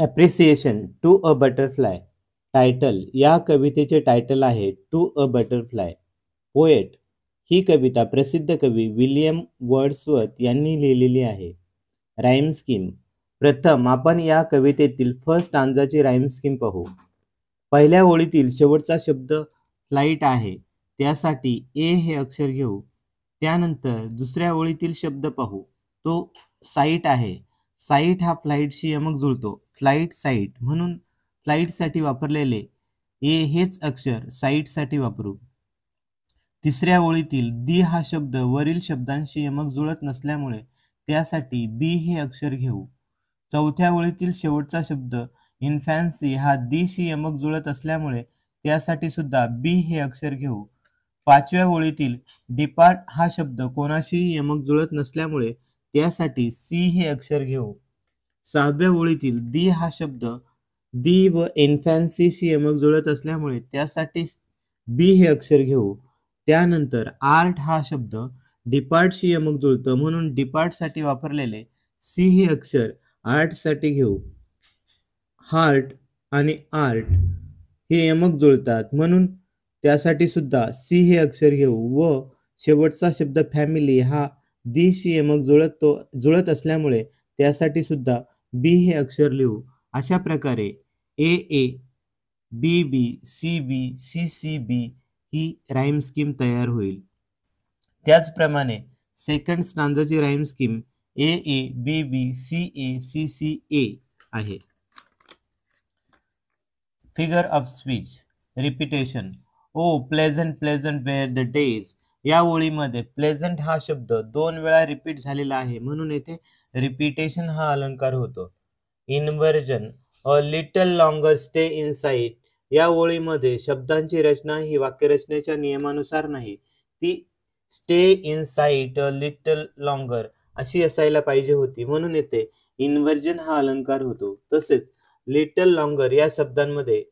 Appreciation to a butterfly. Title. या कवितेचे title आहे टू अ बटरफ्लाय. पोएट. ही कविता प्रसिद्ध कवी विलियम वर्ड्सवर्थ यांनी लिहिलेली आहे. Rhyme scheme. प्रथम आपण या कवितेतील फर्स्ट स्टांजाची राईम स्कीम पाहू. पहिल्या ओळीतील शेवटचा शब्द फ्लाईट आहे, त्यासाठी ए हे अक्षर घेऊ. त्यानंतर दुसऱ्या ओळीतील शब्द पाहू, तो साईट आहे. साईट हा फ्लाईटशी यमक जुळतो. फ्लाईट साईट म्हणून फ्लाईटसाठी वापरलेले ए हेच अक्षर साईटसाठी वापरू. तिसऱ्या ओळीतील दी हा शब्द वरील शब्दांशी यमक जुळत नसल्यामुळे त्यासाठी बी हे अक्षर घेऊ. चौथ्या ओळीतील शेवटचा शब्द इन्फॅन्सी हा दीशी यमक जुळत असल्यामुळे त्यासाठी सुद्धा बी हे अक्षर घेऊ. पाचव्या ओळीतील डिपार्ट हा शब्द कोणाशीही यमक जुळत नसल्यामुळे त्यासाठी सी हे अक्षर घेऊ. सहाव्या ओळीतील दी हा शब्द दी व इन्फॅन्सीशी यमक जुळत असल्यामुळे त्यासाठी बी हे अक्षर घेऊ. त्यानंतर आर्ट हा शब्द डिपार्टशी यमक जुळतं म्हणून डिपार्टसाठी वापरलेले सी हे अक्षर आर्टसाठी घेऊ. हार्ट आणि आर्ट हे यमक जुळतात म्हणून त्यासाठी सुद्धा सी हे अक्षर घेऊ व शेवटचा शब्द फॅमिली हा दीशी यमक जुळत असल्यामुळे त्यासाठी सुद्धा बी हे अक्षर लिहू. अशा प्रकारे A A, B B, C B, C C B ही राईम स्कीम तयार होईल. त्याचप्रमाणे सेकंड स्टांजाची rhyme scheme A A, B B, C A, C C A आहे. Figure of speech. Repetition. O pleasant pleasant were the days. या ओळीमध्ये pleasant हा शब्द 2 वेळा रिपीट झालेला आहे म्हणून येथे रिपिटेशन हा अलंकार होतो. Inversion. A little longer stay in site. या ओळीमध्ये शब्दांची रचना ही वाक्यरचनेच्या नियमानुसार नाही, ती stay in site a little longer अशी असायला पाहिजे होती म्हणून येथे इन्व्हर्जन हा अलंकार होतो. तसेच लिटल लॉंगर या शब्दांमध्ये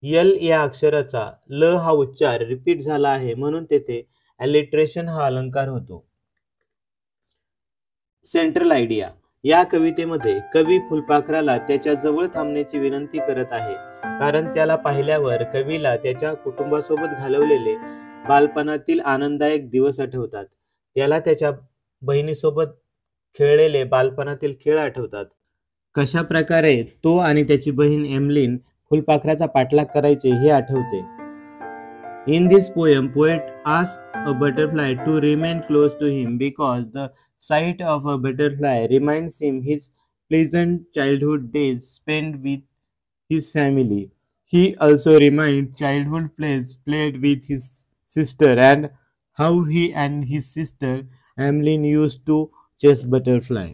यल या अक्षराचा ल हा उच्चार रिपीट झाला आहे म्हणून तेथे अलिट्रेशन हा अलंकार होतो. Central idea. या कवितेमध्ये कवी फुलपाखराला त्याच्या जवळ थांबण्याची विनंती करत आहे, कारण त्याला पाहिल्यावर कवीला त्याच्या कुटुंबासोबत घालवलेले बालपणातील आनंददायक दिवस आठवतात. त्याला त्याच्या बहिणीसोबत खेळलेले बालपणातील खेळ आठवतात. कशा प्रकारे तो आणि त्याची बहीण एमलिन फुलपाखराचा पाठलाग करायचे हे आठवते. In this poem, poet asks a butterfly to remain close to him because the sight of a butterfly reminds him his pleasant childhood days spent with his family. He also reminds childhood plays played with his sister and how he and his sister Emmeline used to chase butterfly.